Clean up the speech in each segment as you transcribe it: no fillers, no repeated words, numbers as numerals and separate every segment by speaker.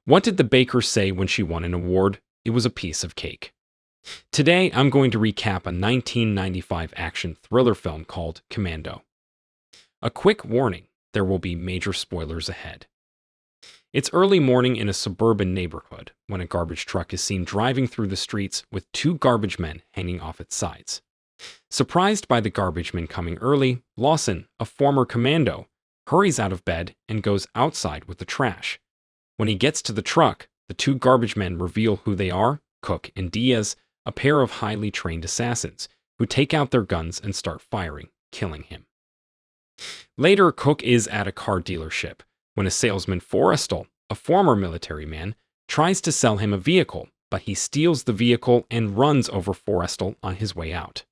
Speaker 1: What did the baker say when she won an award? It was a piece of cake. Today, I'm going to recap a 1995 action thriller film called Commando. A quick warning, there will be major spoilers ahead. It's early morning in a suburban neighborhood when a garbage truck is seen driving through the streets with two garbage men hanging off its sides. Surprised by the garbage men coming early, Lawson, a former commando, hurries out of bed and goes outside with the trash. When he gets to the truck, the two garbage men reveal who they are, Cook and Diaz, a pair of highly trained assassins, who take out their guns and start firing, killing him. Later, Cook is at a car dealership when a salesman, Forrestal, a former military man, tries to sell him a vehicle, but he steals the vehicle and runs over Forrestal on his way out.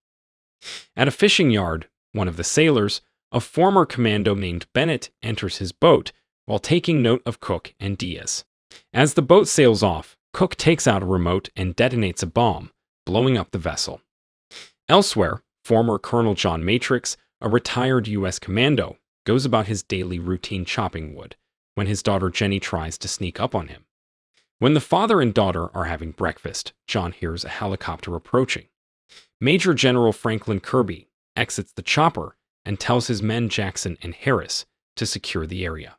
Speaker 1: At a fishing yard, one of the sailors, a former commando named Bennett, enters his boat while taking note of Cook and Diaz. As the boat sails off, Cook takes out a remote and detonates a bomb, blowing up the vessel. Elsewhere, former Colonel John Matrix, a retired U.S. commando, goes about his daily routine chopping wood when his daughter Jenny tries to sneak up on him. When the father and daughter are having breakfast, John hears a helicopter approaching. Major General Franklin Kirby exits the chopper and tells his men Jackson and Harris to secure the area.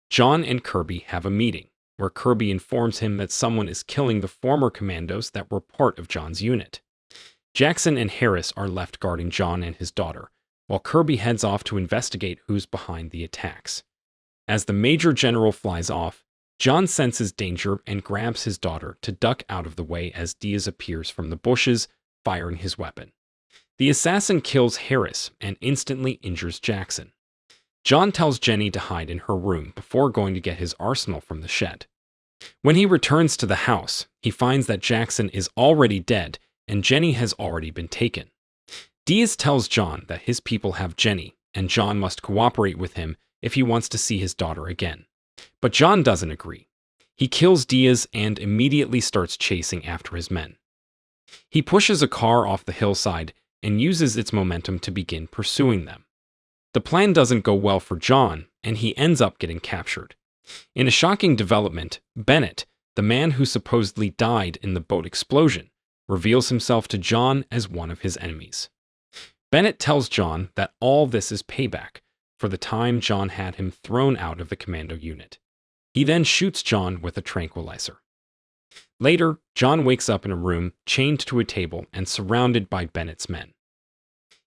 Speaker 1: John and Kirby have a meeting, where Kirby informs him that someone is killing the former commandos that were part of John's unit. Jackson and Harris are left guarding John and his daughter, while Kirby heads off to investigate who's behind the attacks. As the Major General flies off, John senses danger and grabs his daughter to duck out of the way as Diaz appears from the bushes, firing his weapon. The assassin kills Harris and instantly injures Jackson. John tells Jenny to hide in her room before going to get his arsenal from the shed. When he returns to the house, he finds that Jackson is already dead and Jenny has already been taken. Diaz tells John that his people have Jenny, and John must cooperate with him if he wants to see his daughter again. But John doesn't agree. He kills Diaz and immediately starts chasing after his men. He pushes a car off the hillside and uses its momentum to begin pursuing them. The plan doesn't go well for John, and he ends up getting captured. In a shocking development, Bennett, the man who supposedly died in the boat explosion, reveals himself to John as one of his enemies. Bennett tells John that all this is payback for the time John had him thrown out of the commando unit. He then shoots John with a tranquilizer. Later, John wakes up in a room chained to a table and surrounded by Bennett's men.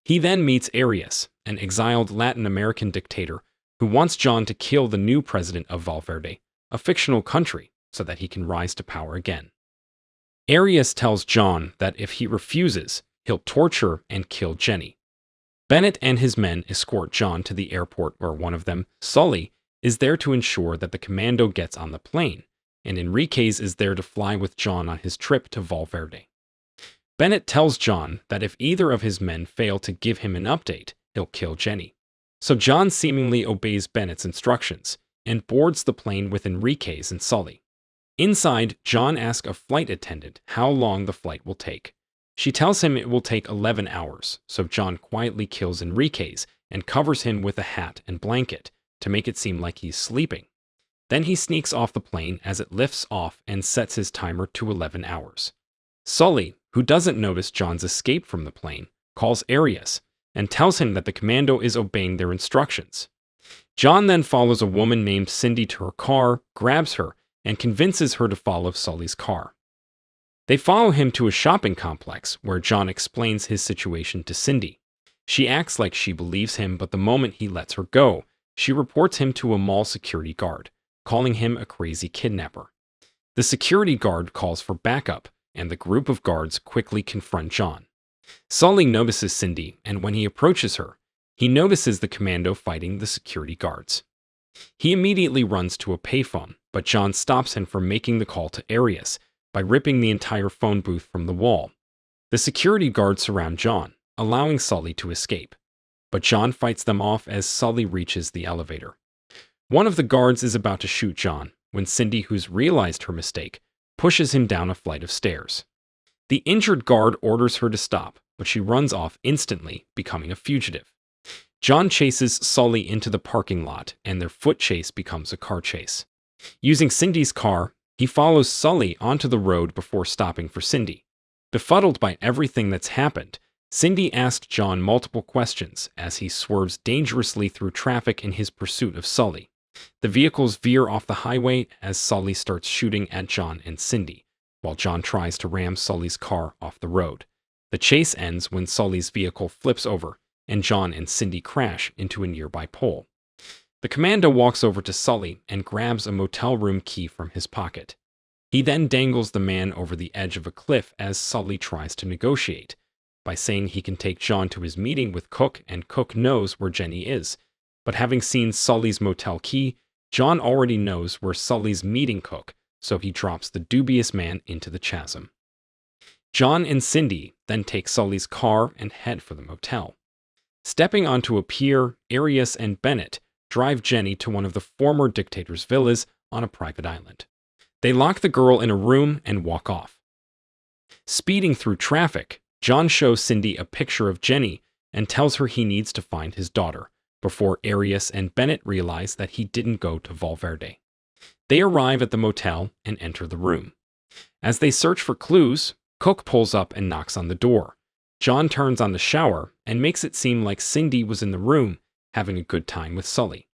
Speaker 1: He then meets Arias, an exiled Latin American dictator who wants John to kill the new president of Valverde, a fictional country, so that he can rise to power again. Arias tells John that if he refuses, he'll torture and kill Jenny. Bennett and his men escort John to the airport where one of them, Sully, is there to ensure that the commando gets on the plane, and Enriquez is there to fly with John on his trip to Valverde. Bennett tells John that if either of his men fail to give him an update, he'll kill Jenny. So John seemingly obeys Bennett's instructions and boards the plane with Enriquez and Sully. Inside, John asks a flight attendant how long the flight will take. She tells him it will take 11 hours, so John quietly kills Enriquez and covers him with a hat and blanket to make it seem like he's sleeping. Then he sneaks off the plane as it lifts off and sets his timer to 11 hours. Sully, who doesn't notice John's escape from the plane, calls Arias and tells him that the commando is obeying their instructions. John then follows a woman named Cindy to her car, grabs her, and convinces her to follow Sully's car. They follow him to a shopping complex where John explains his situation to Cindy. She acts like she believes him, but the moment he lets her go, she reports him to a mall security guard, calling him a crazy kidnapper. The security guard calls for backup, and the group of guards quickly confront John. Sully notices Cindy, and when he approaches her, he notices the commando fighting the security guards. He immediately runs to a payphone, but John stops him from making the call to Arias by ripping the entire phone booth from the wall. The security guards surround John, allowing Sully to escape, but John fights them off as Sully reaches the elevator. One of the guards is about to shoot John when Cindy, who's realized her mistake, pushes him down a flight of stairs. The injured guard orders her to stop, but she runs off instantly, becoming a fugitive. John chases Sully into the parking lot, and their foot chase becomes a car chase. Using Cindy's car, he follows Sully onto the road before stopping for Cindy. Befuddled by everything that's happened, Cindy asks John multiple questions as he swerves dangerously through traffic in his pursuit of Sully. The vehicles veer off the highway as Sully starts shooting at John and Cindy, while John tries to ram Sully's car off the road. The chase ends when Sully's vehicle flips over and John and Cindy crash into a nearby pole. The Commando walks over to Sully and grabs a motel room key from his pocket. He then dangles the man over the edge of a cliff as Sully tries to negotiate by saying he can take John to his meeting with Cook, and Cook knows where Jenny is. But having seen Sully's motel key, John already knows where Sully's meeting Cook, so he drops the dubious man into the chasm. John and Cindy then take Sully's car and head for the motel. Stepping onto a pier, Arias and Bennett drive Jenny to one of the former dictator's villas on a private island. They lock the girl in a room and walk off. Speeding through traffic, John shows Cindy a picture of Jenny and tells her he needs to find his daughter, before Arias and Bennett realize that he didn't go to Valverde. They arrive at the motel and enter the room. As they search for clues, Cook pulls up and knocks on the door. John turns on the shower and makes it seem like Cindy was in the room having a good time with Sully.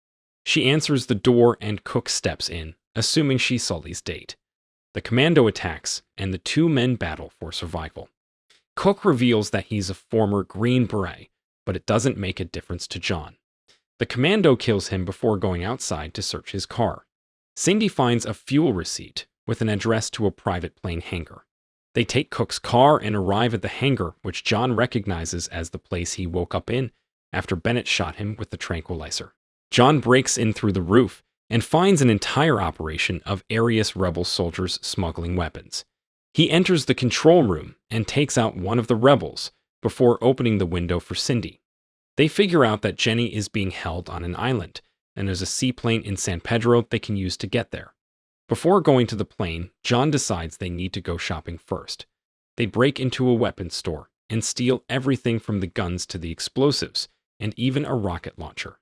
Speaker 1: She answers the door and Cook steps in, assuming she's Sully's date. The Commando attacks, and the two men battle for survival. Cook reveals that he's a former Green Beret, but it doesn't make a difference to John. The Commando kills him before going outside to search his car. Cindy finds a fuel receipt with an address to a private plane hangar. They take Cook's car and arrive at the hangar, which John recognizes as the place he woke up in after Bennett shot him with the tranquilizer. John breaks in through the roof and finds an entire operation of Arias rebel soldiers smuggling weapons. He enters the control room and takes out one of the rebels before opening the window for Cindy. They figure out that Jenny is being held on an island, and there's a seaplane in San Pedro they can use to get there. Before going to the plane, John decides they need to go shopping first. They break into a weapons store and steal everything from the guns to the explosives, and even a rocket launcher.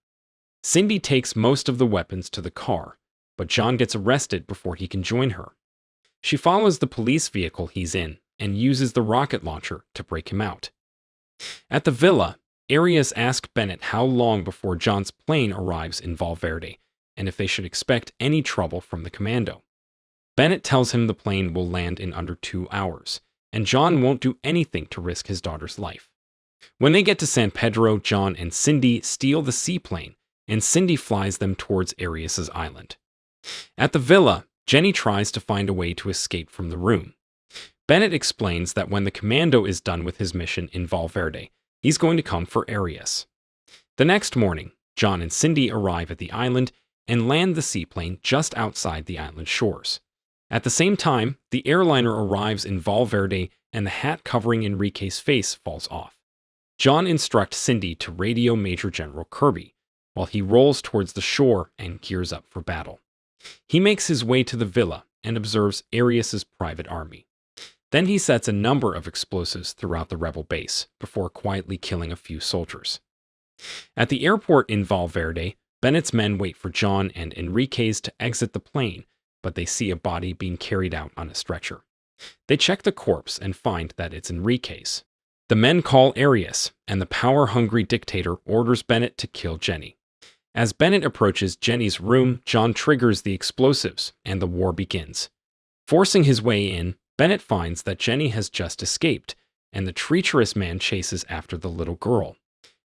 Speaker 1: Cindy takes most of the weapons to the car, but John gets arrested before he can join her. She follows the police vehicle he's in and uses the rocket launcher to break him out. At the villa, Arias asks Bennett how long before John's plane arrives in Valverde, and if they should expect any trouble from the Commando. Bennett tells him the plane will land in under 2 hours, and John won't do anything to risk his daughter's life. When they get to San Pedro, John and Cindy steal the seaplane, and Cindy flies them towards Arias' island. At the villa, Jenny tries to find a way to escape from the room. Bennett explains that when the Commando is done with his mission in Valverde, he's going to come for Arias. The next morning, John and Cindy arrive at the island and land the seaplane just outside the island shores. At the same time, the airliner arrives in Valverde and the hat covering Enrique's face falls off. John instructs Cindy to radio Major General Kirby, while he rolls towards the shore and gears up for battle. He makes his way to the villa and observes Arias' private army. Then he sets a number of explosives throughout the rebel base, before quietly killing a few soldiers. At the airport in Valverde, Bennett's men wait for John and Enrique's to exit the plane, but they see a body being carried out on a stretcher. They check the corpse and find that it's Enrique's. The men call Arias, and the power-hungry dictator orders Bennett to kill Jenny. As Bennett approaches Jenny's room, John triggers the explosives, and the war begins. Forcing his way in, Bennett finds that Jenny has just escaped, and the treacherous man chases after the little girl.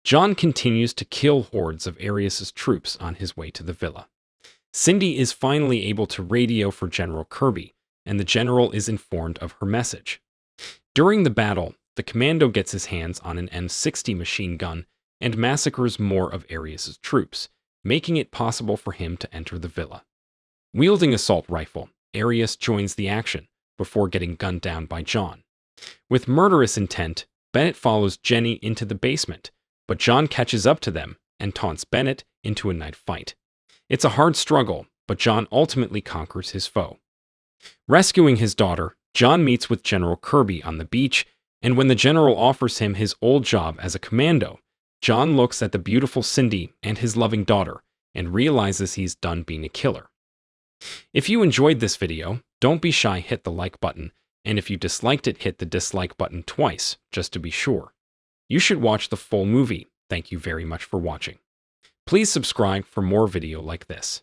Speaker 1: John continues to kill hordes of Arias' troops on his way to the villa. Cindy is finally able to radio for General Kirby, and the general is informed of her message. During the battle, the Commando gets his hands on an M60 machine gun and massacres more of Arias' troops, making it possible for him to enter the villa. Wielding assault rifle, Arias joins the action before getting gunned down by John. With murderous intent, Bennett follows Jenny into the basement, but John catches up to them and taunts Bennett into a knife fight. It's a hard struggle, but John ultimately conquers his foe. Rescuing his daughter, John meets with General Kirby on the beach, and when the general offers him his old job as a commando, John looks at the beautiful Cindy and his loving daughter and realizes he's done being a killer. If you enjoyed this video, don't be shy, hit the like button, and if you disliked it, hit the dislike button twice, just to be sure. You should watch the full movie. Thank you very much for watching. Please subscribe for more video like this.